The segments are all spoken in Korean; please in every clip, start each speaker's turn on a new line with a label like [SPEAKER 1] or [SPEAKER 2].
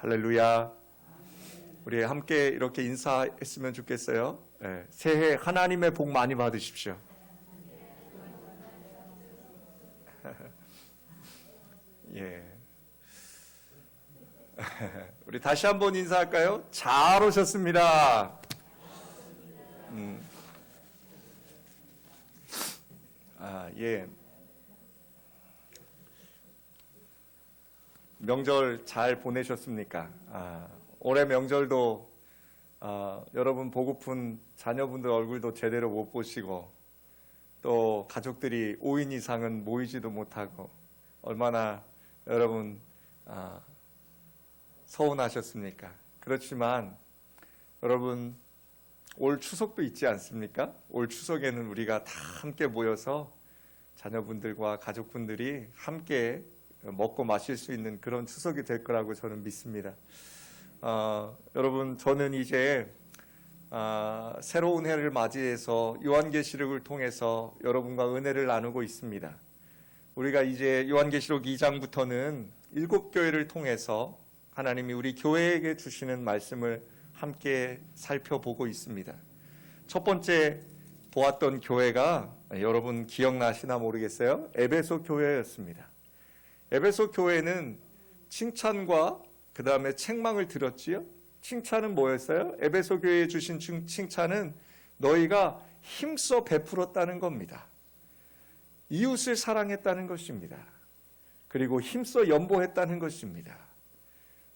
[SPEAKER 1] 할렐루야. 우리 함께 이렇게 인사했으면 좋겠어요. 네, 새해 하나님의 복 많이 받으십시오. 예. 우리 다시 한번 인사할까요? 잘 오셨습니다. 예. 명절 잘 보내셨습니까? 올해 명절도 여러분 보고픈 자녀분들 얼굴도 제대로 못 보시고 또 가족들이 5인 이상은 모이지도 못하고 얼마나 여러분 서운하셨습니까? 그렇지만 여러분 올 추석도 있지 않습니까? 올 추석에는 우리가 다 함께 모여서 자녀분들과 가족분들이 함께 먹고 마실 수 있는 그런 추석이 될 거라고 저는 믿습니다. 여러분 저는 이제 새로운 해를 맞이해서 요한계시록을 통해서 여러분과 은혜를 나누고 있습니다. 우리가 이제 요한계시록 2장부터는 7교회를 통해서 하나님이 우리 교회에게 주시는 말씀을 함께 살펴보고 있습니다. 첫 번째 보았던 교회가 여러분 기억나시나 모르겠어요. 에베소 교회였습니다. 에베소 교회는 칭찬과 그 다음에 책망을 들었지요. 칭찬은 뭐였어요? 에베소 교회에 주신 칭찬은 너희가 힘써 베풀었다는 겁니다. 이웃을 사랑했다는 것입니다. 그리고 힘써 연보했다는 것입니다.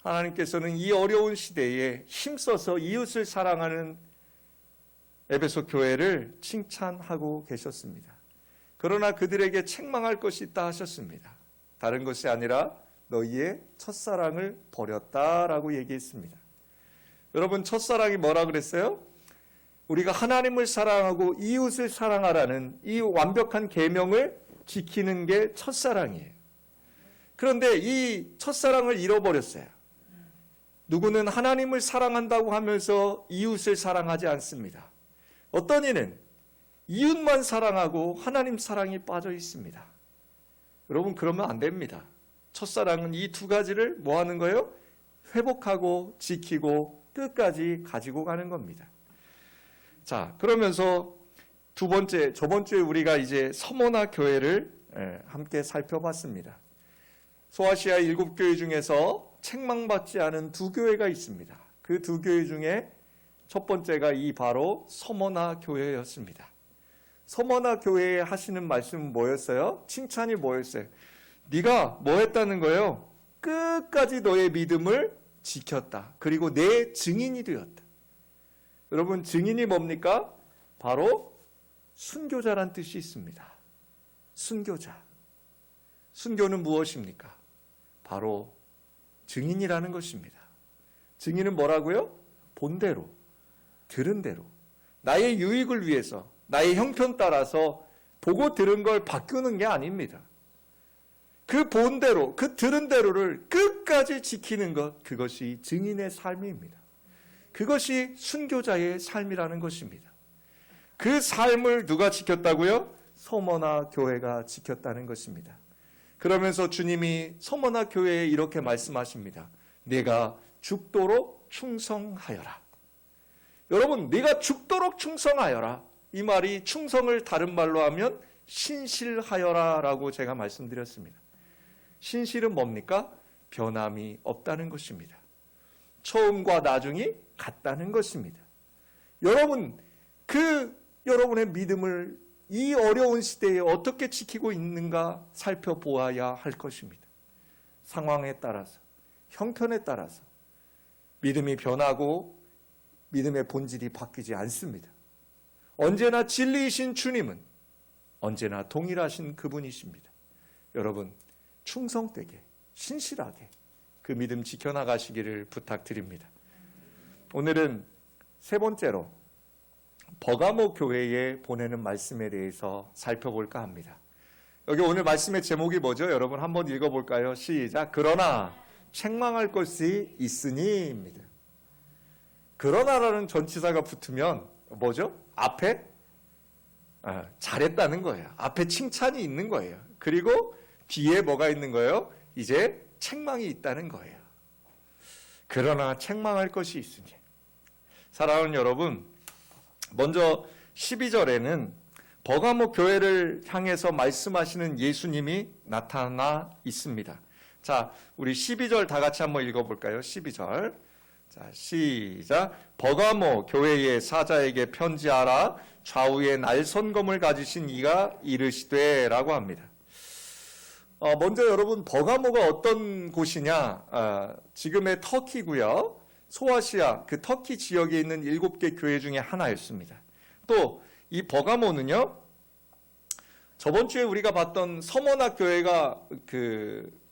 [SPEAKER 1] 하나님께서는 이 어려운 시대에 힘써서 이웃을 사랑하는 에베소 교회를 칭찬하고 계셨습니다. 그러나 그들에게 책망할 것이 있다 하셨습니다. 다른 것이 아니라 너희의 첫사랑을 버렸다라고 얘기했습니다. 여러분 첫사랑이 뭐라 그랬어요? 우리가 하나님을 사랑하고 이웃을 사랑하라는 이 완벽한 계명을 지키는 게 첫사랑이에요. 그런데 이 첫사랑을 잃어버렸어요. 누구는 하나님을 사랑한다고 하면서 이웃을 사랑하지 않습니다. 어떤 이는 이웃만 사랑하고 하나님 사랑이 빠져 있습니다. 여러분 그러면 안 됩니다. 첫사랑은 이 두 가지를 뭐 하는 거예요? 회복하고 지키고 끝까지 가지고 가는 겁니다. 자, 그러면서 저번 주에 우리가 이제 서모나 교회를 함께 살펴봤습니다. 소아시아 7교회 중에서 책망받지 않은 2교회가 있습니다. 그 2교회 중에 첫 번째가 바로 서모나 교회였습니다. 서머나 교회에 하시는 말씀은 뭐였어요? 칭찬이 뭐였어요? 네가 뭐 했다는 거예요? 끝까지 너의 믿음을 지켰다. 그리고 내 증인이 되었다. 여러분 증인이 뭡니까? 바로 순교자란 뜻이 있습니다. 순교자. 순교는 무엇입니까? 바로 증인이라는 것입니다. 증인은 뭐라고요? 본대로, 들은 대로, 나의 유익을 위해서 나의 형편 따라서 보고 들은 걸 바꾸는 게 아닙니다. 그 본대로, 그 들은 대로를 끝까지 지키는 것, 그것이 증인의 삶입니다. 그것이 순교자의 삶이라는 것입니다. 그 삶을 누가 지켰다고요? 서머나 교회가 지켰다는 것입니다. 그러면서 주님이 서머나 교회에 이렇게 말씀하십니다. 내가 죽도록 충성하여라. 여러분, 네가 죽도록 충성하여라. 이 말이 충성을 다른 말로 하면 신실하여라 라고 제가 말씀드렸습니다. 신실은 뭡니까? 변함이 없다는 것입니다. 처음과 나중이 같다는 것입니다. 여러분, 여러분의 믿음을 이 어려운 시대에 어떻게 지키고 있는가 살펴보아야 할 것입니다. 상황에 따라서, 형편에 따라서 믿음이 변하고 믿음의 본질이 바뀌지 않습니다. 언제나 진리이신 주님은 언제나 동일하신 그분이십니다. 여러분 충성되게 신실하게 그 믿음 지켜나가시기를 부탁드립니다. 오늘은 세 번째로 버가모 교회에 보내는 말씀에 대해서 살펴볼까 합니다. 여기 오늘 말씀의 제목이 뭐죠? 여러분 한번 읽어볼까요? 시작. 그러나 책망할 것이 있으니입니다. 그러나라는 전치사가 붙으면 뭐죠? 앞에 잘했다는 거예요. 앞에 칭찬이 있는 거예요. 그리고 뒤에 뭐가 있는 거예요? 이제 책망이 있다는 거예요. 그러나 책망할 것이 있으니. 사랑하는 여러분, 먼저 12절에는 버가모 교회를 향해서 말씀하시는 예수님이 나타나 있습니다. 자, 우리 12절 다 같이 한번 읽어볼까요? 12절. 자, 시작. 버가모 교회의 사자에게 편지하라. 좌우에 날선검을 가지신 이가 이르시되 라고 합니다. 먼저 여러분, 버가모가 어떤 곳이냐? 지금의 터키고요. 소아시아, 그 터키 지역에 있는 7개 교회 중에 하나였습니다. 또 이 버가모는요, 저번 주에 우리가 봤던 서머나 교회가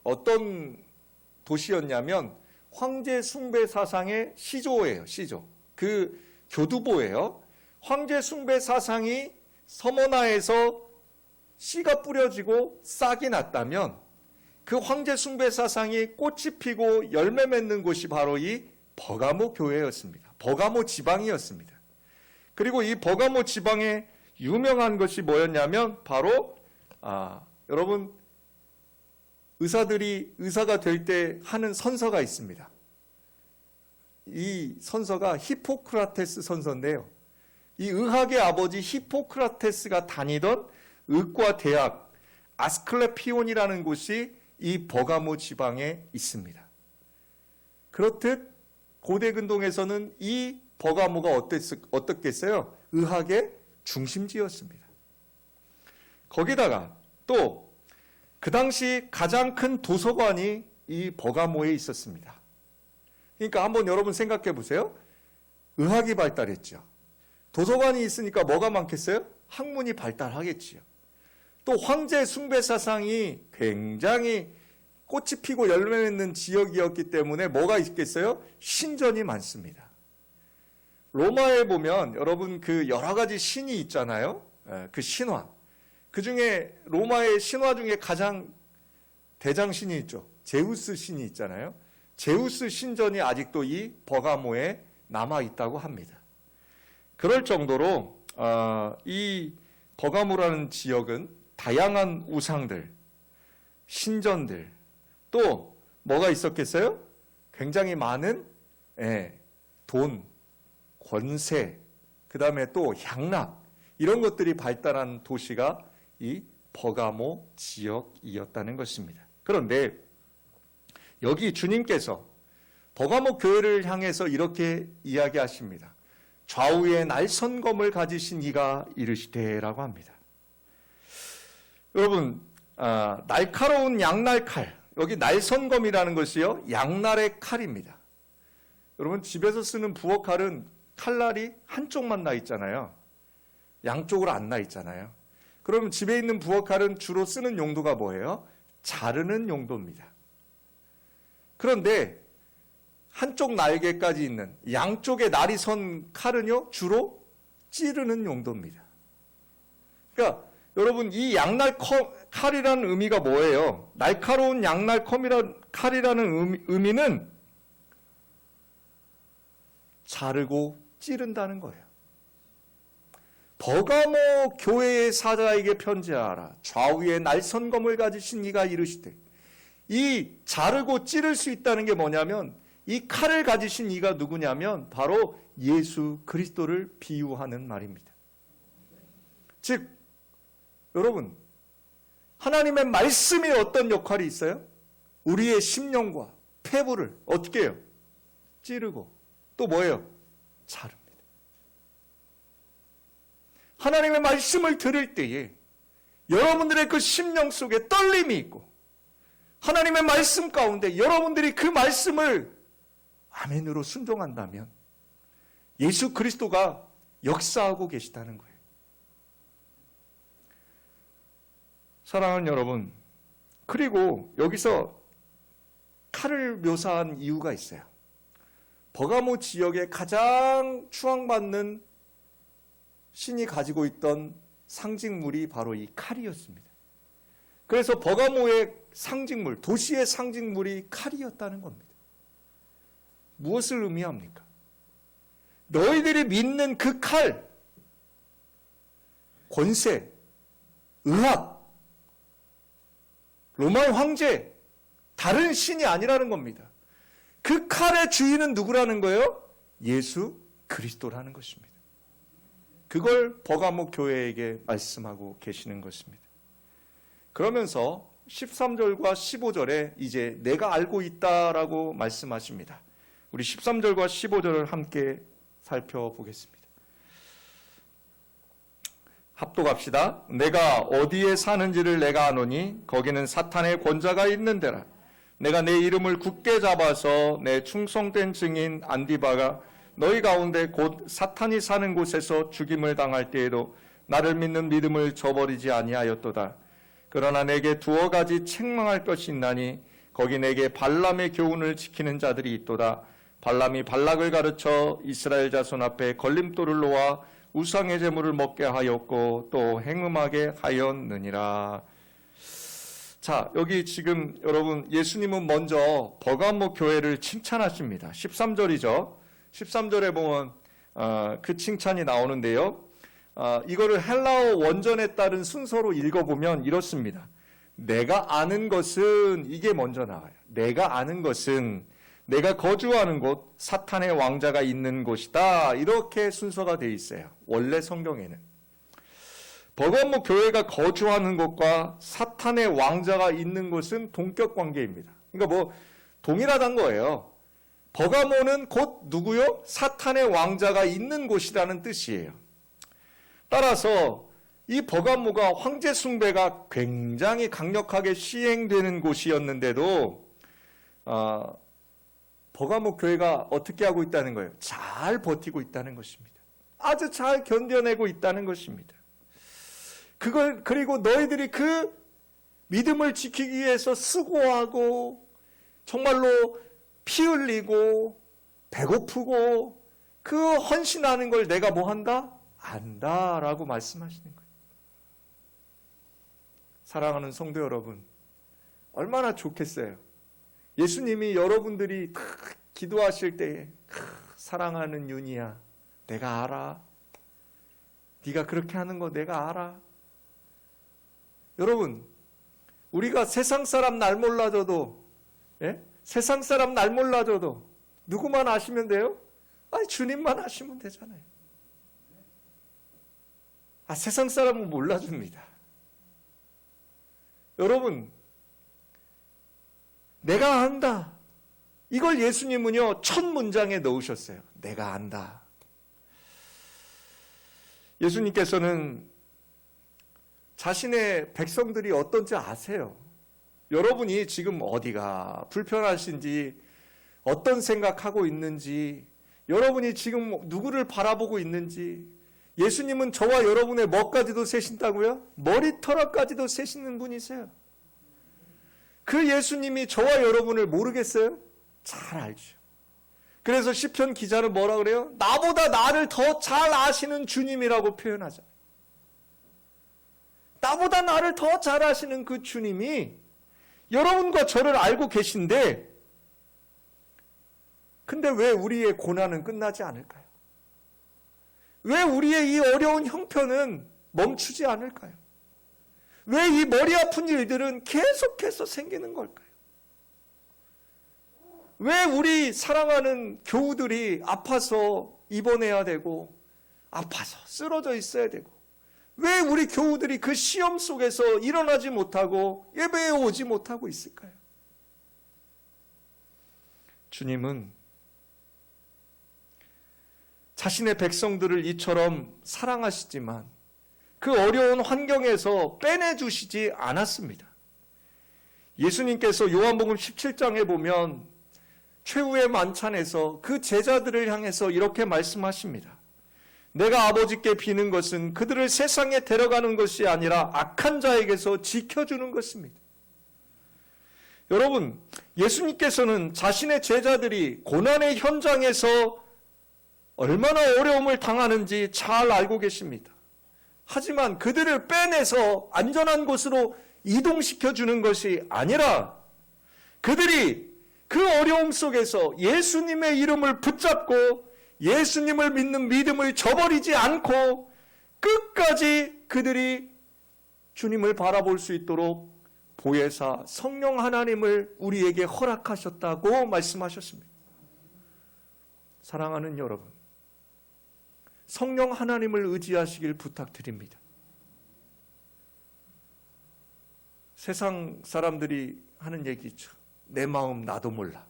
[SPEAKER 1] 어떤 도시였냐면 황제 숭배 사상의 시조예요. 시조. 그 교두보예요. 황제 숭배 사상이 서머나에서 씨가 뿌려지고 싹이 났다면 그 황제 숭배 사상이 꽃이 피고 열매 맺는 곳이 바로 이 버가모 교회였습니다. 버가모 지방이었습니다. 그리고 이 버가모 지방에 유명한 것이 뭐였냐면 바로 여러분, 의사가 될 때 하는 선서가 있습니다. 이 선서가 히포크라테스 선서인데요. 이 의학의 아버지 히포크라테스가 다니던 의과 대학 아스클레피온이라는 곳이 이 버가모 지방에 있습니다. 그렇듯 고대 근동에서는 이 버가모가 어떻겠어요? 의학의 중심지였습니다. 거기다가 또 그 당시 가장 큰 도서관이 이 버가모에 있었습니다. 그러니까 한번 여러분 생각해 보세요. 의학이 발달했죠. 도서관이 있으니까 뭐가 많겠어요? 학문이 발달하겠지요. 또 황제 숭배 사상이 굉장히 꽃이 피고 열매 맺는 지역이었기 때문에 뭐가 있겠어요? 신전이 많습니다. 로마에 보면 여러분 그 여러 가지 신이 있잖아요. 그 신화. 그 중에 로마의 신화 중에 가장 대장신이 있죠. 제우스 신이 있잖아요. 제우스 신전이 아직도 이 버가모에 남아 있다고 합니다. 그럴 정도로 이 버가모라는 지역은 다양한 우상들, 신전들, 또 뭐가 있었겠어요? 굉장히 많은 돈, 권세, 그 다음에 또 향락, 이런 것들이 발달한 도시가 이 버가모 지역이었다는 것입니다. 그런데 여기 주님께서 버가모 교회를 향해서 이렇게 이야기하십니다. 좌우에 날선검을 가지신 이가 이르시되라고 합니다. 여러분, 날카로운 양날칼, 여기 날선검이라는 것이요, 양날의 칼입니다. 여러분, 집에서 쓰는 부엌칼은 칼날이 한쪽만 나 있잖아요. 양쪽으로 안 나 있잖아요. 그러면 집에 있는 부엌칼은 주로 쓰는 용도가 뭐예요? 자르는 용도입니다. 그런데 한쪽 날개까지 있는 양쪽에 날이 선 칼은요, 주로 찌르는 용도입니다. 그러니까 여러분, 이 양날 칼이라는 의미가 뭐예요? 날카로운 양날 칼이라는 의미는 자르고 찌른다는 거예요. 버가모 교회의 사자에게 편지하라. 좌우에 날선검을 가지신 이가 이르시되. 이 자르고 찌를 수 있다는 게 뭐냐면 이 칼을 가지신 이가 누구냐면 바로 예수 그리스도를 비유하는 말입니다. 즉 여러분, 하나님의 말씀에 어떤 역할이 있어요? 우리의 심령과 폐부를 어떻게 해요? 찌르고 또 뭐예요? 자릅니다. 하나님의 말씀을 들을 때에 여러분들의 그 심령 속에 떨림이 있고 하나님의 말씀 가운데 여러분들이 그 말씀을 아멘으로 순종한다면 예수 그리스도가 역사하고 계시다는 거예요. 사랑하는 여러분, 그리고 여기서 칼을 묘사한 이유가 있어요. 버가모 지역에 가장 추앙받는 신이 가지고 있던 상징물이 바로 이 칼이었습니다. 그래서 버가모의 상징물, 도시의 상징물이 칼이었다는 겁니다. 무엇을 의미합니까? 너희들이 믿는 그 칼, 권세, 의학, 로마의 황제, 다른 신이 아니라는 겁니다. 그 칼의 주인은 누구라는 거예요? 예수 그리스도라는 것입니다. 그걸 버가모 교회에게 말씀하고 계시는 것입니다. 그러면서 13절과 15절에 이제 내가 알고 있다라고 말씀하십니다. 우리 13절과 15절을 함께 살펴보겠습니다. 합독합시다. 내가 어디에 사는지를 내가 아노니 거기는 사탄의 권자가 있는 데라. 내가 내 이름을 굳게 잡아서 내 충성된 증인 안디바가 너희 가운데 곧 사탄이 사는 곳에서 죽임을 당할 때에도 나를 믿는 믿음을 저버리지 아니하였도다. 그러나 내게 두어 가지 책망할 것이 있나니 거기 내게 발람의 교훈을 지키는 자들이 있도다. 발람이 발락을 가르쳐 이스라엘 자손 앞에 걸림돌을 놓아 우상의 제물을 먹게 하였고 또 행음하게 하였느니라. 자, 여기 지금 여러분 예수님은 먼저 버가모 교회를 칭찬하십니다. 13절이죠. 13절에 보면 그 칭찬이 나오는데요. 이거를 헬라어 원전에 따른 순서로 읽어보면 이렇습니다. 내가 아는 것은 이게 먼저 나와요. 내가 아는 것은 내가 거주하는 곳 사탄의 왕자가 있는 곳이다. 이렇게 순서가 되어 있어요. 원래 성경에는. 버가모 교회가 거주하는 곳과 사탄의 왕자가 있는 곳은 동격 관계입니다. 그러니까 뭐 동일하다는 거예요. 버가모는 곧 누구요? 사탄의 왕자가 있는 곳이라는 뜻이에요. 따라서 이 버가모가 황제 숭배가 굉장히 강력하게 시행되는 곳이었는데도 버가모 교회가 어떻게 하고 있다는 거예요? 잘 버티고 있다는 것입니다. 아주 잘 견뎌내고 있다는 것입니다. 그리고 너희들이 그 믿음을 지키기 위해서 수고하고 정말로 피 흘리고 배고프고 그 헌신하는 걸 내가 뭐 한다? 안다라고 말씀하시는 거예요. 사랑하는 성도 여러분, 얼마나 좋겠어요. 예수님이 여러분들이 기도하실 때에 사랑하는 윤희야, 내가 알아. 네가 그렇게 하는 거 내가 알아. 여러분, 우리가 세상 사람 날 몰라줘도, 세상 사람 날 몰라줘도 누구만 아시면 돼요? 아니, 주님만 아시면 되잖아요. 세상 사람은 몰라줍니다. 여러분, 내가 안다. 이걸 예수님은요, 첫 문장에 넣으셨어요. 내가 안다. 예수님께서는 자신의 백성들이 어떤지 아세요. 여러분이 지금 어디가 불편하신지, 어떤 생각하고 있는지, 여러분이 지금 누구를 바라보고 있는지, 예수님은 저와 여러분의 뭐까지도 세신다고요? 머리털까지도 세시는 분이세요. 그 예수님이 저와 여러분을 모르겠어요? 잘 알죠. 그래서 시편 기자는 뭐라 그래요? 나보다 나를 더 잘 아시는 주님이라고 표현하죠. 나보다 나를 더 잘 아시는 그 주님이 여러분과 저를 알고 계신데, 근데 왜 우리의 고난은 끝나지 않을까요? 왜 우리의 이 어려운 형편은 멈추지 않을까요? 왜 이 머리 아픈 일들은 계속해서 생기는 걸까요? 왜 우리 사랑하는 교우들이 아파서 입원해야 되고, 아파서 쓰러져 있어야 되고, 왜 우리 교우들이 그 시험 속에서 일어나지 못하고 예배에 오지 못하고 있을까요? 주님은 자신의 백성들을 이처럼 사랑하시지만 그 어려운 환경에서 빼내주시지 않았습니다. 예수님께서 요한복음 17장에 보면 최후의 만찬에서 그 제자들을 향해서 이렇게 말씀하십니다. 내가 아버지께 비는 것은 그들을 세상에 데려가는 것이 아니라 악한 자에게서 지켜주는 것입니다. 여러분, 예수님께서는 자신의 제자들이 고난의 현장에서 얼마나 어려움을 당하는지 잘 알고 계십니다. 하지만 그들을 빼내서 안전한 곳으로 이동시켜주는 것이 아니라 그들이 그 어려움 속에서 예수님의 이름을 붙잡고 예수님을 믿는 믿음을 저버리지 않고 끝까지 그들이 주님을 바라볼 수 있도록 보혜사 성령 하나님을 우리에게 허락하셨다고 말씀하셨습니다. 사랑하는 여러분, 성령 하나님을 의지하시길 부탁드립니다. 세상 사람들이 하는 얘기죠. 내 마음 나도 몰라.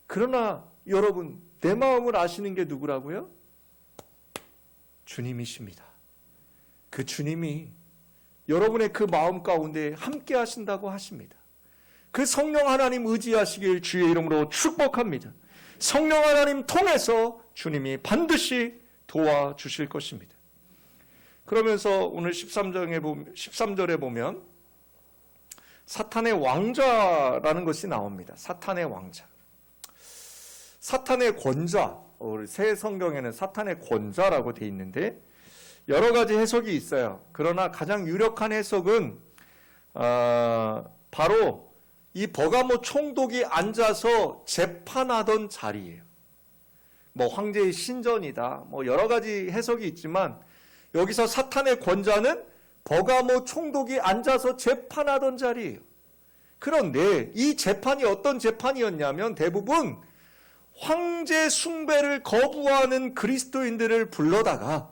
[SPEAKER 1] 그러나 여러분, 내 마음을 아시는 게 누구라고요? 주님이십니다. 그 주님이 여러분의 그 마음 가운데 함께 하신다고 하십니다. 그 성령 하나님 의지하시길 주의 이름으로 축복합니다. 성령 하나님 통해서 주님이 반드시 도와주실 것입니다. 그러면서 오늘 13절에 보면 사탄의 왕자라는 것이 나옵니다. 사탄의 왕자. 사탄의 권자, 우리 새 성경에는 사탄의 권자라고 되어 있는데 여러 가지 해석이 있어요. 그러나 가장 유력한 해석은 바로 이 버가모 총독이 앉아서 재판하던 자리예요. 뭐 황제의 신전이다, 뭐 여러 가지 해석이 있지만 여기서 사탄의 권자는 버가모 총독이 앉아서 재판하던 자리예요. 그런데 이 재판이 어떤 재판이었냐면 대부분 황제 숭배를 거부하는 그리스도인들을 불러다가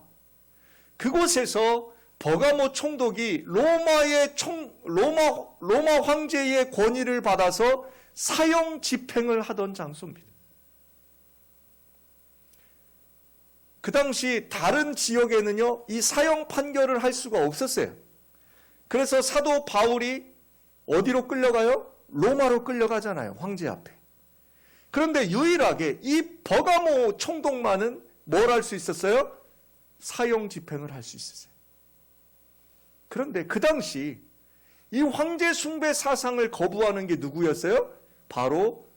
[SPEAKER 1] 그곳에서 버가모 총독이 로마 황제의 권위를 받아서 사형 집행을 하던 장소입니다. 그 당시 다른 지역에는요, 이 사형 판결을 할 수가 없었어요. 그래서 사도 바울이 어디로 끌려가요? 로마로 끌려가잖아요, 황제 앞에. 그런데 유일하게 이 버가모 총독만은 뭘 할 수 있었어요? 사형 집행을 할 수 있었어요. 그런데 그 당시 이 황제 숭배 사상을 거부하는 게 누구였어요? 바로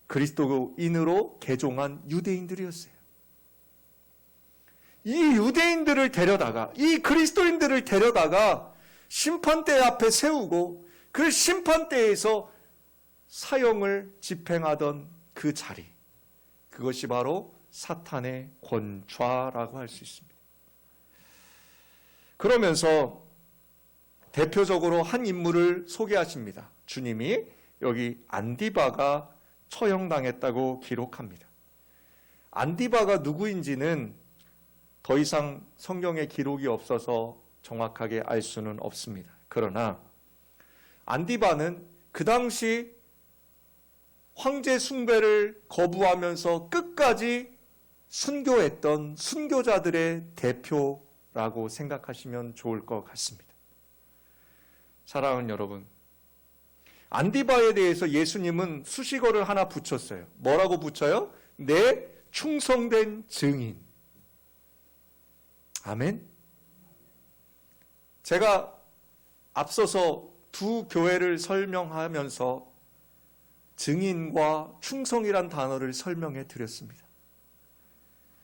[SPEAKER 1] 그리스도인으로 개종한 유대인들이었어요. 이 유대인들을 데려다가, 이 그리스도인들을 데려다가 심판대 앞에 세우고 그 심판대에서 사형을 집행하던 그 자리, 그것이 바로 사탄의 권좌라고 할 수 있습니다. 그러면서 대표적으로 한 인물을 소개하십니다. 주님이 여기 안디바가 처형당했다고 기록합니다. 안디바가 누구인지는 더 이상 성경에 기록이 없어서 정확하게 알 수는 없습니다. 그러나 안디바는 그 당시 황제 숭배를 거부하면서 끝까지 순교했던 순교자들의 대표라고 생각하시면 좋을 것 같습니다. 사랑하는 여러분, 안디바에 대해서 예수님은 수식어를 하나 붙였어요. 뭐라고 붙여요? 내 충성된 증인. 아멘. 제가 앞서서 두 교회를 설명하면서 증인과 충성이란 단어를 설명해 드렸습니다.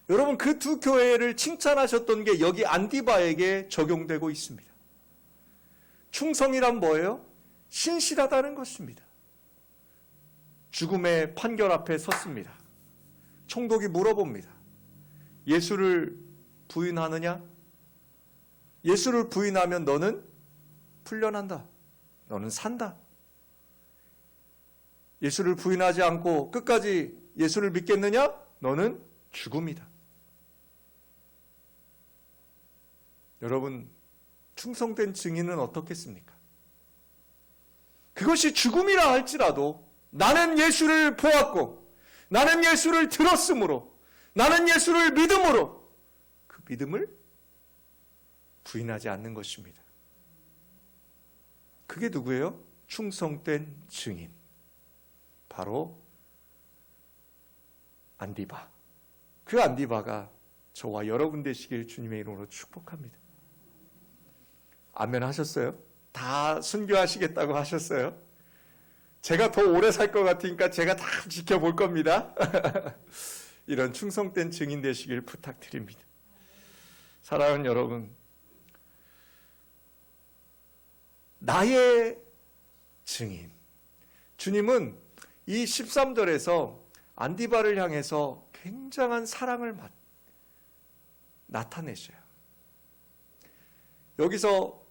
[SPEAKER 1] 여러분, 그 두 교회를 칭찬하셨던 게 여기 안디바에게 적용되고 있습니다. 충성이란 뭐예요? 신실하다는 것입니다. 죽음의 판결 앞에 섰습니다. 총독이 물어봅니다. 예수를 부인하느냐? 예수를 부인하면 너는 풀려난다. 너는 산다. 예수를 부인하지 않고 끝까지 예수를 믿겠느냐? 너는 죽음이다. 여러분, 충성된 증인은 어떻겠습니까? 그것이 죽음이라 할지라도 나는 예수를 보았고 나는 예수를 들었으므로 나는 예수를 믿음으로 그 믿음을 부인하지 않는 것입니다. 그게 누구예요? 충성된 증인. 바로 안디바. 그 안디바가 저와 여러분 되시길 주님의 이름으로 축복합니다. 아멘 하셨어요? 다 순교하시겠다고 하셨어요? 제가 더 오래 살 것 같으니까 제가 다 지켜볼 겁니다. 이런 충성된 증인 되시길 부탁드립니다. 사랑하는 여러분, 나의 증인. 주님은 이 13절에서 안디바를 향해서 굉장한 사랑을 나타내셔요. 여기서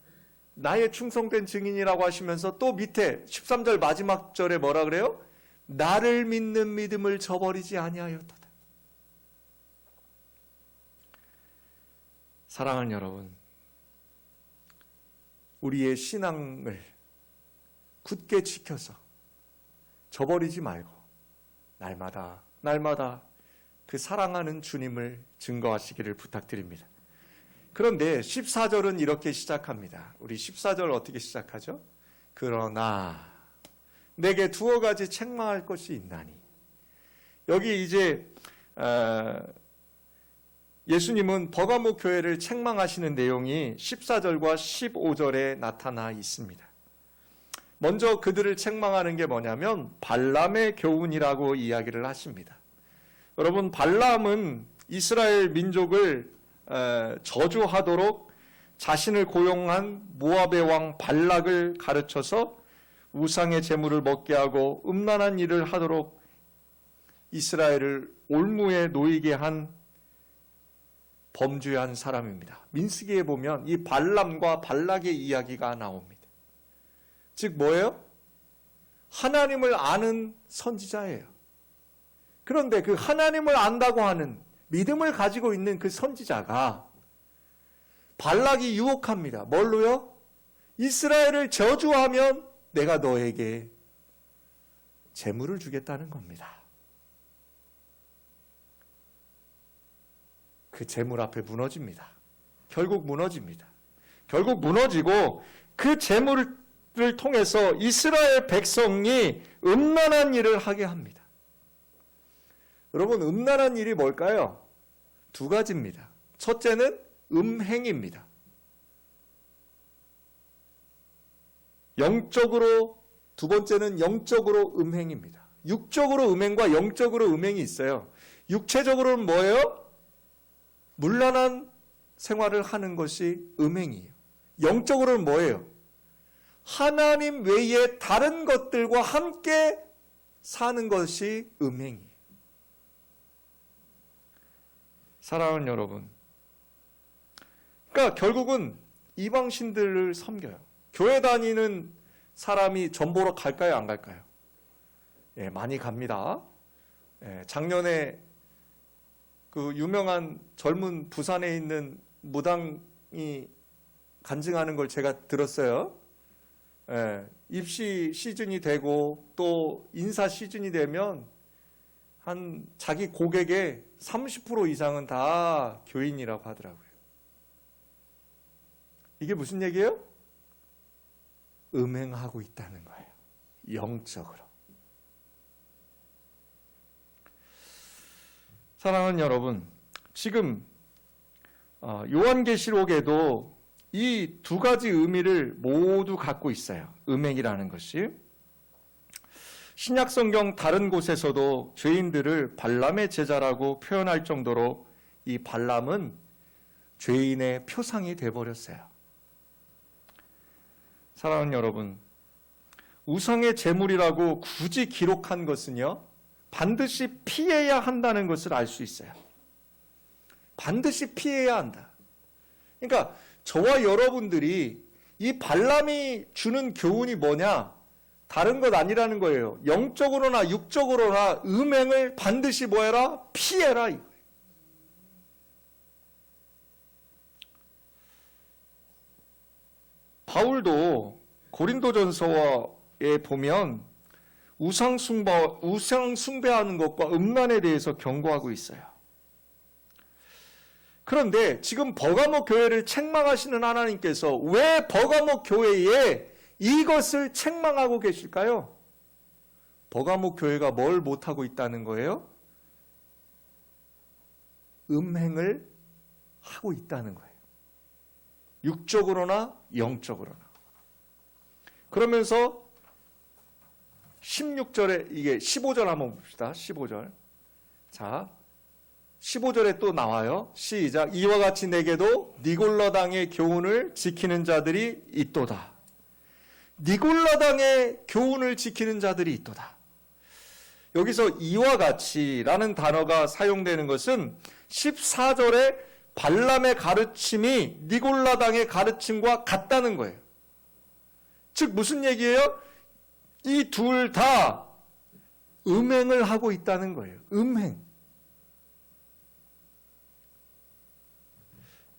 [SPEAKER 1] 나의 충성된 증인이라고 하시면서 또 밑에 13절 마지막 절에 뭐라 그래요? 나를 믿는 믿음을 저버리지 아니하였도다. 사랑하는 여러분, 우리의 신앙을 굳게 지켜서 저버리지 말고 날마다 그 사랑하는 주님을 증거하시기를 부탁드립니다. 그런데 14절은 이렇게 시작합니다. 우리 14절 어떻게 시작하죠? 그러나 내게 두어 가지 책망할 것이 있나니. 여기 이제 예수님은 버가모 교회를 책망하시는 내용이 14절과 15절에 나타나 있습니다. 먼저 그들을 책망하는 게 뭐냐면 발람의 교훈이라고 이야기를 하십니다. 여러분, 발람은 이스라엘 민족을 저주하도록 자신을 고용한 모압의 왕 발락을 가르쳐서 우상의 제물을 먹게 하고 음란한 일을 하도록 이스라엘을 올무에 놓이게 한 범죄한 사람입니다. 민수기에 보면 이 발람과 발락의 이야기가 나옵니다. 즉 뭐예요? 하나님을 아는 선지자예요. 그런데 그 하나님을 안다고 하는 믿음을 가지고 있는 그 선지자가 발락이 유혹합니다. 뭘로요? 이스라엘을 저주하면 내가 너에게 재물을 주겠다는 겁니다. 그 재물 앞에 무너집니다. 결국 무너집니다. 결국 무너지고 그 재물을 통해서 이스라엘 백성이 음란한 일을 하게 합니다. 여러분, 음란한 일이 뭘까요? 두 가지입니다. 첫째는 음행입니다. 영적으로, 두 번째는 영적으로 음행입니다. 육적으로 음행과 영적으로 음행이 있어요. 육체적으로는 뭐예요? 문란한 생활을 하는 것이 음행이에요. 영적으로는 뭐예요? 하나님 외에 다른 것들과 함께 사는 것이 음행이에요. 사랑하는 여러분, 그러니까 결국은 이방신들을 섬겨요. 교회 다니는 사람이 전 보러 갈까요, 안 갈까요? 예, 많이 갑니다. 예, 작년에 그 유명한 젊은 부산에 있는 무당이 간증하는 걸 제가 들었어요. 예, 입시 시즌이 되고 또 인사 시즌이 되면 한 자기 고객의 30% 이상은 다 교인이라고 하더라고요. 이게 무슨 얘기예요? 음행하고 있다는 거예요. 영적으로. 사랑하는 여러분, 지금 요한계시록에도 이 두 가지 의미를 모두 갖고 있어요. 음행이라는 것이. 신약성경 다른 곳에서도 죄인들을 발람의 제자라고 표현할 정도로 이 발람은 죄인의 표상이 되어버렸어요. 사랑하는 여러분, 우상의 제물이라고 굳이 기록한 것은요, 반드시 피해야 한다는 것을 알 수 있어요. 반드시 피해야 한다. 그러니까 저와 여러분들이 이 발람이 주는 교훈이 뭐냐? 다른 것 아니라는 거예요. 영적으로나 육적으로나 음행을 반드시 뭐 해라? 피해라 이거예요. 바울도 고린도전서에 보면 우상 숭배하는 것과 음란에 대해서 경고하고 있어요. 그런데 지금 버가모 교회를 책망하시는 하나님께서 왜 버가모 교회에 이것을 책망하고 계실까요? 버가모 교회가 뭘 못하고 있다는 거예요? 음행을 하고 있다는 거예요. 육적으로나 영적으로나. 그러면서 16절에 이게 15절 한번 봅시다. 15절. 자, 15절에 또 나와요. 시작. 이와 같이 내게도 니골라당의 교훈을 지키는 자들이 있도다. 니골라당의 교훈을 지키는 자들이 있도다. 여기서 이와 같이라는 단어가 사용되는 것은 14절에 발람의 가르침이 니골라당의 가르침과 같다는 거예요. 즉 무슨 얘기예요? 이 둘 다 음행을 하고 있다는 거예요. 음행.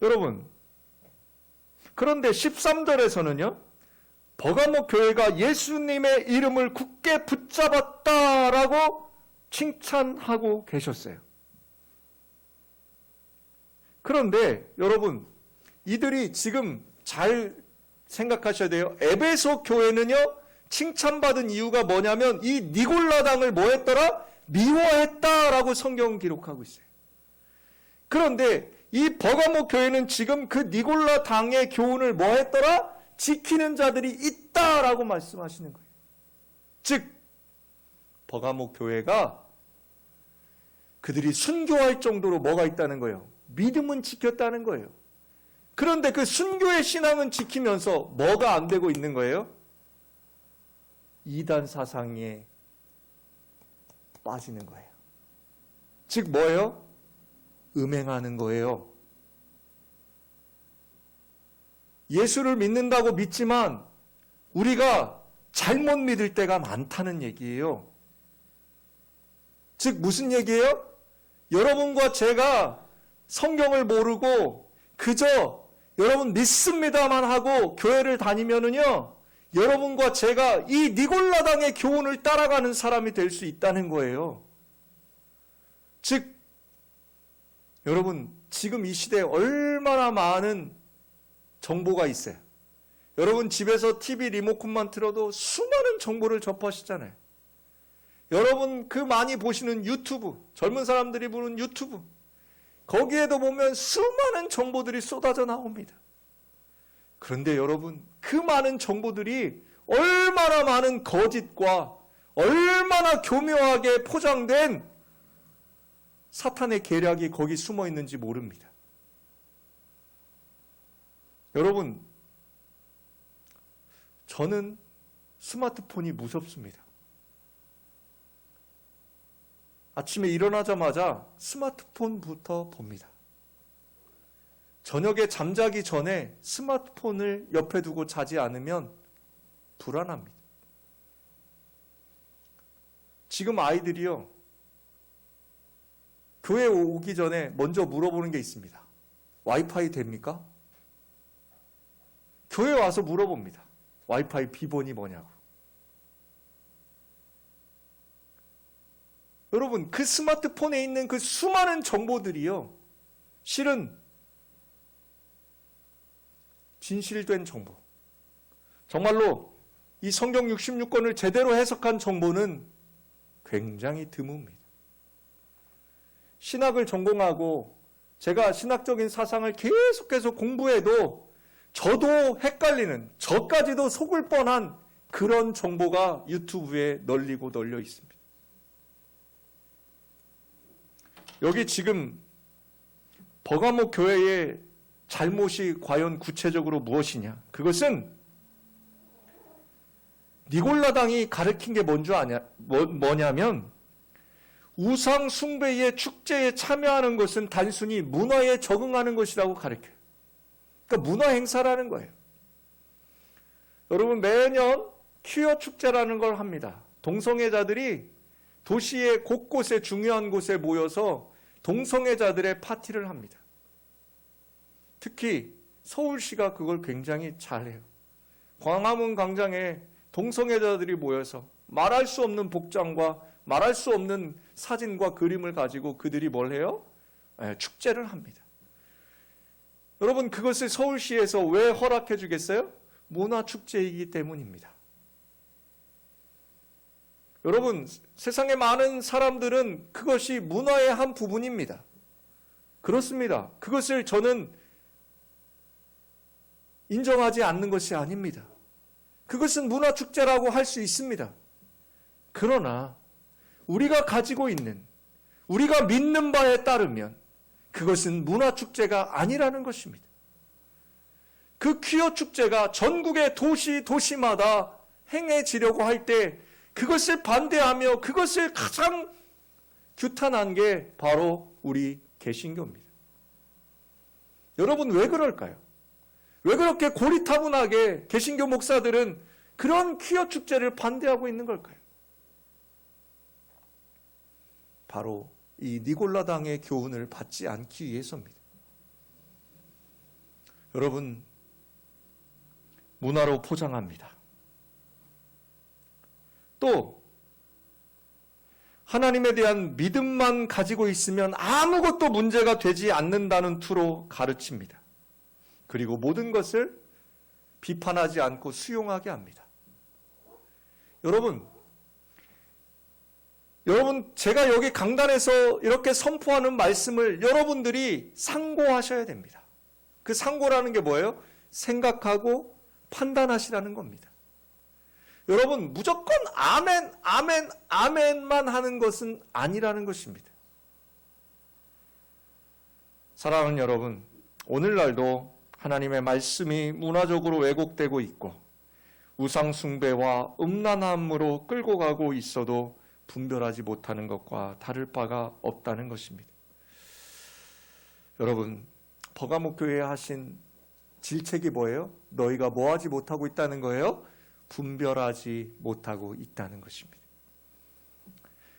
[SPEAKER 1] 여러분, 그런데 13절에서는요. 버가모 교회가 예수님의 이름을 굳게 붙잡았다라고 칭찬하고 계셨어요. 그런데 여러분, 이들이 지금 잘 생각하셔야 돼요. 에베소 교회는요, 칭찬받은 이유가 뭐냐면 이 니골라당을 뭐 했더라? 미워했다라고 성경은 기록하고 있어요. 그런데 이 버가모 교회는 지금 그 니골라당의 교훈을 뭐 했더라? 지키는 자들이 있다라고 말씀하시는 거예요. 즉, 버가모 교회가 그들이 순교할 정도로 뭐가 있다는 거예요? 믿음은 지켰다는 거예요. 그런데 그 순교의 신앙은 지키면서 뭐가 안 되고 있는 거예요? 이단 사상에 빠지는 거예요. 즉 뭐예요? 음행하는 거예요. 예수를 믿는다고 믿지만 우리가 잘못 믿을 때가 많다는 얘기예요. 즉 무슨 얘기예요? 여러분과 제가 성경을 모르고 그저 여러분 믿습니다만 하고 교회를 다니면은요, 여러분과 제가 이 니골라당의 교훈을 따라가는 사람이 될 수 있다는 거예요. 즉 여러분, 지금 이 시대에 얼마나 많은 정보가 있어요. 여러분 집에서 TV 리모컨만 틀어도 수많은 정보를 접하시잖아요. 여러분 그 많이 보시는 유튜브, 젊은 사람들이 보는 유튜브, 거기에도 보면 수많은 정보들이 쏟아져 나옵니다. 그런데 여러분, 그 많은 정보들이 얼마나 많은 거짓과 얼마나 교묘하게 포장된 사탄의 계략이 거기 숨어 있는지 모릅니다. 여러분, 저는 스마트폰이 무섭습니다. 아침에 일어나자마자 스마트폰부터 봅니다. 저녁에 잠자기 전에 스마트폰을 옆에 두고 자지 않으면 불안합니다. 지금 아이들이요, 교회 오기 전에 먼저 물어보는 게 있습니다. 와이파이 됩니까? 교회 와서 물어봅니다. 와이파이 비번이 뭐냐고. 여러분, 그 스마트폰에 있는 그 수많은 정보들이요, 실은 진실된 정보, 정말로 이 성경 66권을 제대로 해석한 정보는 굉장히 드뭅니다. 신학을 전공하고 제가 신학적인 사상을 계속해서 공부해도 저도 헷갈리는, 저까지도 속을 뻔한 그런 정보가 유튜브에 널리고 널려 있습니다. 여기 지금 버가모 교회의 잘못이 과연 구체적으로 무엇이냐? 그것은 니골라당이 가르친 게 뭐냐면 우상 숭배의 축제에 참여하는 것은 단순히 문화에 적응하는 것이라고 가르쳐요. 그러니까 문화 행사라는 거예요. 여러분, 매년 퀴어 축제라는 걸 합니다. 동성애자들이 도시의 곳곳에, 중요한 곳에 모여서 동성애자들의 파티를 합니다. 특히 서울시가 그걸 굉장히 잘해요. 광화문 광장에 동성애자들이 모여서 말할 수 없는 복장과 말할 수 없는 사진과 그림을 가지고 그들이 뭘 해요? 축제를 합니다. 여러분, 그것을 서울시에서 왜 허락해 주겠어요? 문화축제이기 때문입니다. 여러분, 세상에 많은 사람들은 그것이 문화의 한 부분입니다. 그렇습니다. 그것을 저는 인정하지 않는 것이 아닙니다. 그것은 문화축제라고 할 수 있습니다. 그러나 우리가 가지고 있는, 우리가 믿는 바에 따르면 그것은 문화축제가 아니라는 것입니다. 그 퀴어 축제가 전국의 도시마다 행해지려고 할 때 그것을 반대하며 그것을 가장 규탄한 게 바로 우리 개신교입니다. 여러분, 왜 그럴까요? 왜 그렇게 고리타분하게 개신교 목사들은 그런 퀴어 축제를 반대하고 있는 걸까요? 바로 이 니골라당의 교훈을 받지 않기 위해서입니다. 여러분, 문화로 포장합니다. 또 하나님에 대한 믿음만 가지고 있으면 아무것도 문제가 되지 않는다는 투로 가르칩니다. 그리고 모든 것을 비판하지 않고 수용하게 합니다. 여러분, 제가 여기 강단에서 이렇게 선포하는 말씀을 여러분들이 상고하셔야 됩니다. 그 상고라는 게 뭐예요? 생각하고 판단하시라는 겁니다. 여러분, 무조건 아멘, 아멘, 아멘만 하는 것은 아니라는 것입니다. 사랑하는 여러분, 오늘날도 하나님의 말씀이 문화적으로 왜곡되고 있고 우상숭배와 음란함으로 끌고 가고 있어도 분별하지 못하는 것과 다를 바가 없다는 것입니다. 여러분, 버가모 교회에 하신 질책이 뭐예요? 너희가 뭐 하지 못하고 있다는 거예요? 분별하지 못하고 있다는 것입니다.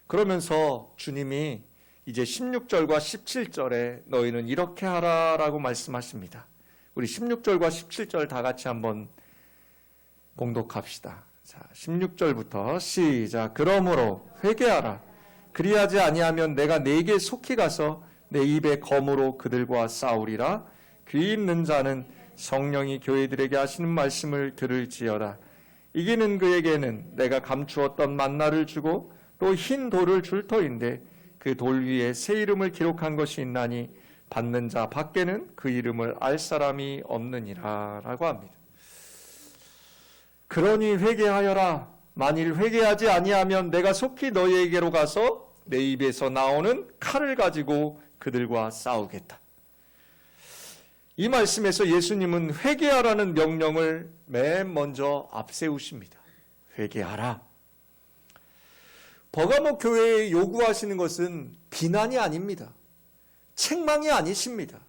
[SPEAKER 1] 그러면서 주님이 이제 16절과 17절에 너희는 이렇게 하라라고 말씀하십니다. 우리 16절과 17절 다 같이 한번 봉독합시다. 자, 16절부터 시작. 그러므로 회개하라. 그리하지 아니하면 내가 네게 속히 가서 내 입에 검으로 그들과 싸우리라. 귀 있는 자는 성령이 교회들에게 하시는 말씀을 들을지어다. 이기는 그에게는 내가 감추었던 만나를 주고 또 흰 돌을 줄 터인데 그 돌 위에 새 이름을 기록한 것이 있나니 받는 자 밖에는 그 이름을 알 사람이 없느니라 라고 합니다. 그러니 회개하여라. 만일 회개하지 아니하면 내가 속히 너희에게로 가서 내 입에서 나오는 칼을 가지고 그들과 싸우겠다. 이 말씀에서 예수님은 회개하라는 명령을 맨 먼저 앞세우십니다. 회개하라. 버가모 교회에 요구하시는 것은 비난이 아닙니다. 책망이 아니십니다.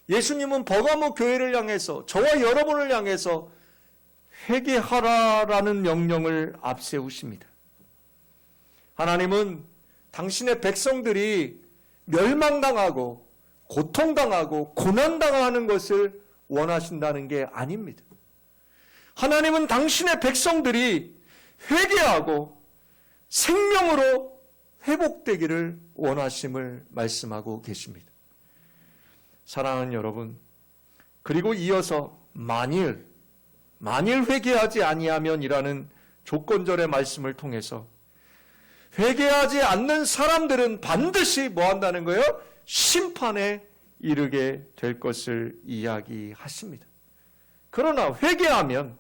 [SPEAKER 1] 예수님은 버가모 교회를 향해서, 저와 여러분을 향해서 회개하라라는 명령을 앞세우십니다. 하나님은 당신의 백성들이 멸망당하고 고통당하고 고난당하는 것을 원하신다는 게 아닙니다. 하나님은 당신의 백성들이 회개하고 생명으로 회복되기를 원하심을 말씀하고 계십니다. 사랑하는 여러분, 그리고 이어서 만일 회개하지 아니하면이라는 조건절의 말씀을 통해서 회개하지 않는 사람들은 반드시 뭐 한다는 거예요? 심판에 이르게 될 것을 이야기하십니다. 그러나 회개하면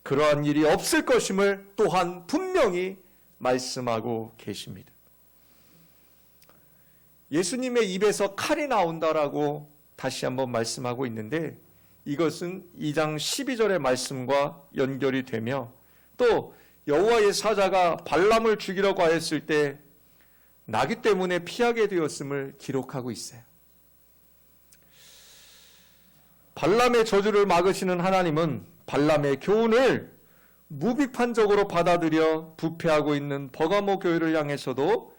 [SPEAKER 1] 그러한 일이 없을 것임을 또한 분명히 말씀하고 계십니다. 예수님의 입에서 칼이 나온다라고 다시 한번 말씀하고 있는데 이것은 2장 12절의 말씀과 연결이 되며 또 여호와의 사자가 발람을 죽이려고 하였을 때 나귀 때문에 피하게 되었음을 기록하고 있어요. 발람의 저주를 막으시는 하나님은 발람의 교훈을 무비판적으로 받아들여 부패하고 있는 버가모 교회를 향해서도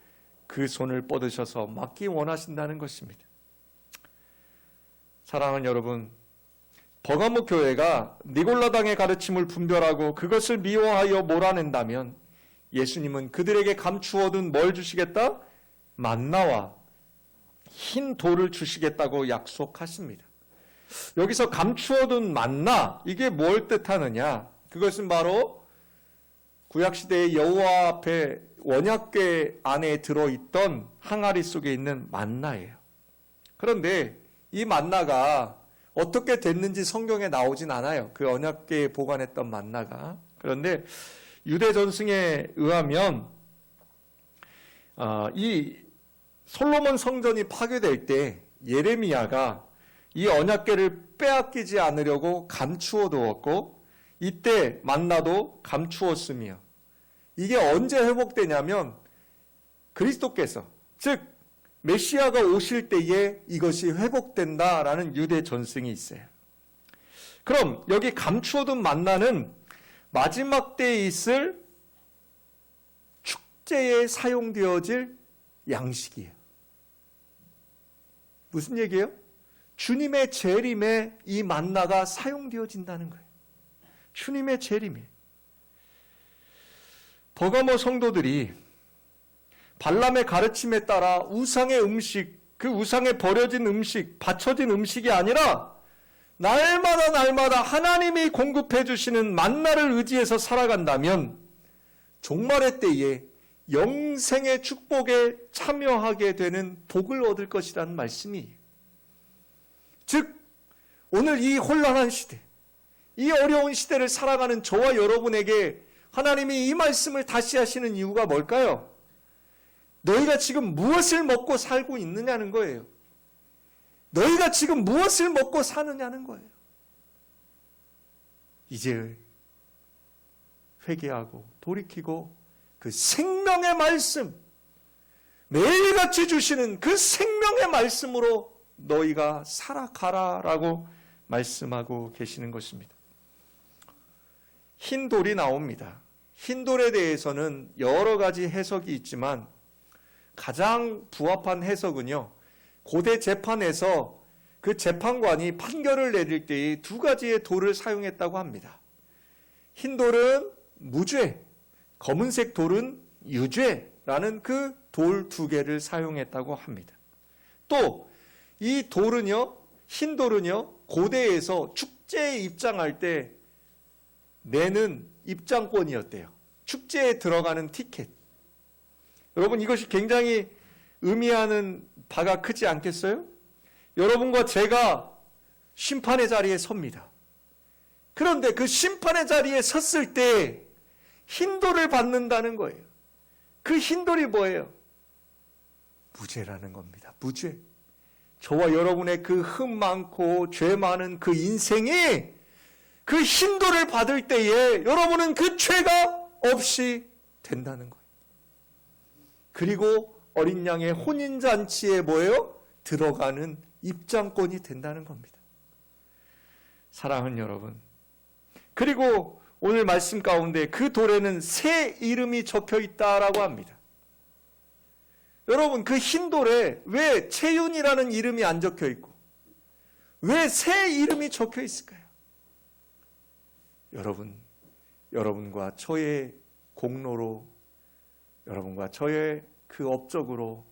[SPEAKER 1] 그 손을 뻗으셔서 막기 원하신다는 것입니다. 사랑하는 여러분, 버가모 교회가 니골라당의 가르침을 분별하고 그것을 미워하여 몰아낸다면 예수님은 그들에게 감추어둔 뭘 주시겠다? 만나와 흰 돌을 주시겠다고 약속하십니다. 여기서 감추어둔 만나, 이게 뭘 뜻하느냐? 그것은 바로 구약시대의 여호와 앞에 원약궤 안에 들어있던 항아리 속에 있는 만나예요. 그런데 이 만나가 어떻게 됐는지 성경에 나오진 않아요. 그 언약궤에 보관했던 만나가. 그런데 유대 전승에 의하면 이 솔로몬 성전이 파괴될 때 예레미야가 이 언약궤를 빼앗기지 않으려고 감추어 두었고 이때 만나도 감추었으며 이게 언제 회복되냐면 그리스도께서 즉 메시아가 오실 때에 이것이 회복된다라는 유대 전승이 있어요. 그럼 여기 감추어둔 만나는 마지막 때에 있을 축제에 사용되어질 양식이에요. 무슨 얘기예요? 주님의 재림에 이 만나가 사용되어진다는 거예요. 주님의 재림에. 버가모 성도들이 발람의 가르침에 따라 우상의 음식, 그 우상에 버려진 음식, 바쳐진 음식이 아니라 날마다 하나님이 공급해 주시는 만나를 의지해서 살아간다면 종말의 때에 영생의 축복에 참여하게 되는 복을 얻을 것이라는 말씀이에요. 즉 오늘 이 혼란한 시대, 이 어려운 시대를 살아가는 저와 여러분에게 하나님이 이 말씀을 다시 하시는 이유가 뭘까요? 너희가 지금 무엇을 먹고 살고 있느냐는 거예요. 너희가 지금 무엇을 먹고 사느냐는 거예요. 이제 회개하고 돌이키고 그 생명의 말씀, 매일같이 주시는 그 생명의 말씀으로 너희가 살아가라라고 말씀하고 계시는 것입니다. 흰 돌이 나옵니다. 흰 돌에 대해서는 여러 가지 해석이 있지만 가장 부합한 해석은요, 고대 재판에서 그 재판관이 판결을 내릴 때에 두 가지의 돌을 사용했다고 합니다. 흰 돌은 무죄, 검은색 돌은 유죄라는 그 돌 두 개를 사용했다고 합니다. 또 이 돌은요, 흰 돌은요, 고대에서 축제에 입장할 때 내는 입장권이었대요. 축제에 들어가는 티켓. 여러분, 이것이 굉장히 의미하는 바가 크지 않겠어요? 여러분과 제가 심판의 자리에 섭니다. 그런데 그 심판의 자리에 섰을 때 흰돌을 받는다는 거예요. 그 흰돌이 뭐예요? 무죄라는 겁니다. 무죄. 저와 여러분의 그 흠 많고 죄 많은 그 인생이 그 흰돌을 받을 때에 여러분은 그 죄가 없이 된다는 거예요. 그리고 어린 양의 혼인잔치에 뭐예요? 들어가는 입장권이 된다는 겁니다. 사랑하는 여러분, 그리고 오늘 말씀 가운데 그 돌에는 새 이름이 적혀 있다라고 합니다. 여러분, 그 흰 돌에 왜 채윤이라는 이름이 안 적혀 있고 왜 새 이름이 적혀 있을까요? 여러분과 저의 공로로, 여러분과 저의 그 업적으로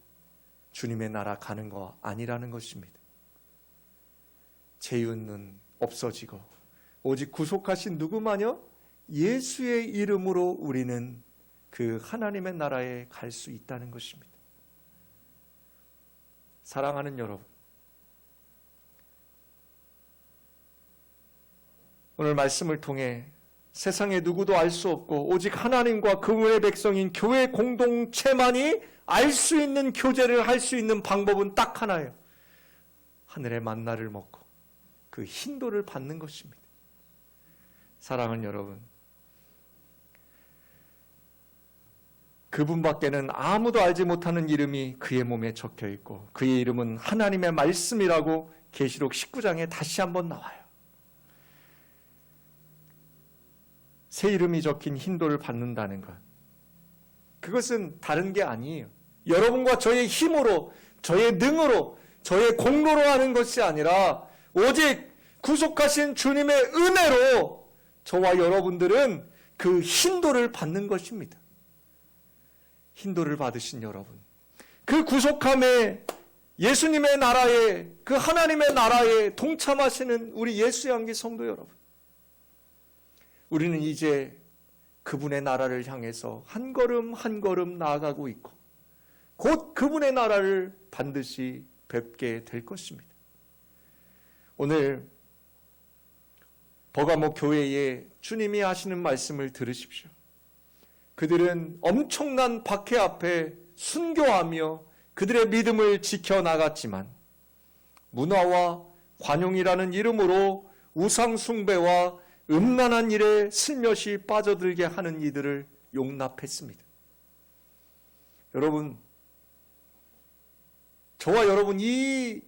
[SPEAKER 1] 주님의 나라 가는 거 아니라는 것입니다. 채윤은 없어지고 오직 구속하신 누구마냐? 예수의 이름으로 우리는 그 하나님의 나라에 갈 수 있다는 것입니다. 사랑하는 여러분, 오늘 말씀을 통해 세상에 누구도 알 수 없고 오직 하나님과 그분의 백성인 교회 공동체만이 알 수 있는 교제를 할 수 있는 방법은 딱 하나예요. 하늘의 만나를 먹고 그 흰돌을 받는 것입니다. 사랑하는 여러분, 그분밖에는 아무도 알지 못하는 이름이 그의 몸에 적혀 있고 그의 이름은 하나님의 말씀이라고 계시록 19장에 다시 한번 나와요. 새 이름이 적힌 흰돌을 받는다는 것, 그것은 다른 게 아니에요. 여러분과 저의 힘으로, 저의 능으로, 저의 공로로 하는 것이 아니라 오직 구속하신 주님의 은혜로 저와 여러분들은 그 흰돌을 받는 것입니다. 흰돌을 받으신 여러분, 그 구속함에 예수님의 나라에, 그 하나님의 나라에 동참하시는 우리 예수의 향기 성도 여러분, 우리는 이제 그분의 나라를 향해서 한 걸음 한 걸음 나아가고 있고 곧 그분의 나라를 반드시 뵙게 될 것입니다. 오늘 버가모 교회에 주님이 하시는 말씀을 들으십시오. 그들은 엄청난 박해 앞에 순교하며 그들의 믿음을 지켜나갔지만 문화와 관용이라는 이름으로 우상 숭배와 음란한 일에 슬며시 빠져들게 하는 이들을 용납했습니다. 여러분, 저와 여러분 이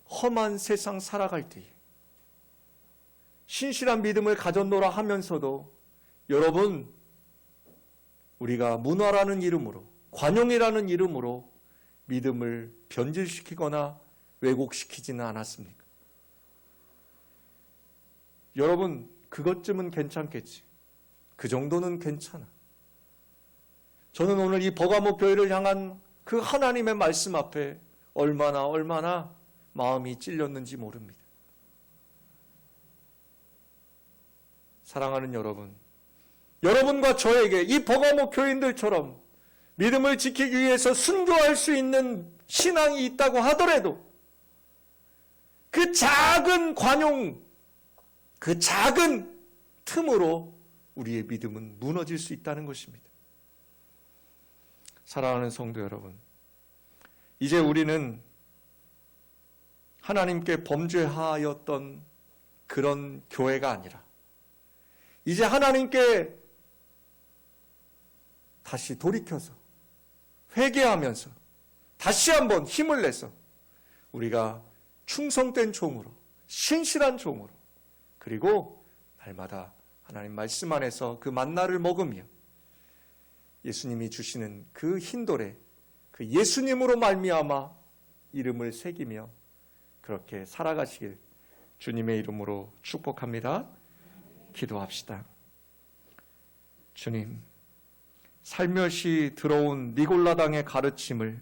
[SPEAKER 1] 험한 세상 살아갈 때에 신실한 믿음을 가졌노라 하면서도 여러분, 우리가 문화라는 이름으로 관용이라는 이름으로 믿음을 변질시키거나 왜곡시키지는 않았습니까? 여러분, 그것쯤은 괜찮겠지. 그 정도는 괜찮아. 저는 오늘 이 버가모 교회를 향한 그 하나님의 말씀 앞에 얼마나 마음이 찔렸는지 모릅니다. 사랑하는 여러분, 여러분과 저에게 이 버가모 교인들처럼 믿음을 지키기 위해서 순교할 수 있는 신앙이 있다고 하더라도 그 작은 관용, 그 작은 틈으로 우리의 믿음은 무너질 수 있다는 것입니다. 사랑하는 성도 여러분, 이제 우리는 하나님께 범죄하였던 그런 교회가 아니라 이제 하나님께 다시 돌이켜서 회개하면서 다시 한번 힘을 내서 우리가 충성된 종으로, 신실한 종으로, 그리고 날마다 하나님 말씀 안에서 그 만나를 먹으며 예수님이 주시는 그 흰돌에 그 예수님으로 말미암아 이름을 새기며 그렇게 살아가시길 주님의 이름으로 축복합니다. 기도합시다. 주님, 살며시 들어온 니골라당의 가르침을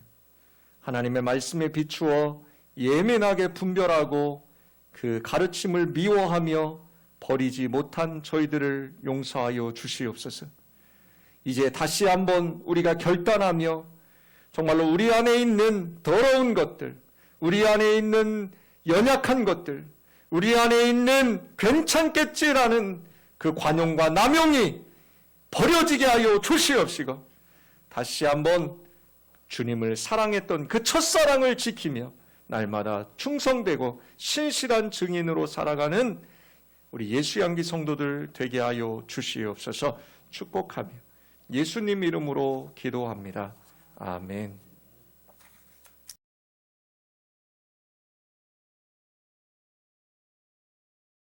[SPEAKER 1] 하나님의 말씀에 비추어 예민하게 분별하고 그 가르침을 미워하며 버리지 못한 저희들을 용서하여 주시옵소서. 이제 다시 한번 우리가 결단하며 정말로 우리 안에 있는 더러운 것들, 우리 안에 있는 연약한 것들, 우리 안에 있는 괜찮겠지라는 그 관용과 남용이 버려지게 하여 주시옵시고 다시 한번 주님을 사랑했던 그 첫사랑을 지키며 날마다 충성되고 신실한 증인으로 살아가는 우리 예수양기 성도들 되게 하여 주시옵소서. 축복하며 예수님 이름으로 기도합니다. 아멘.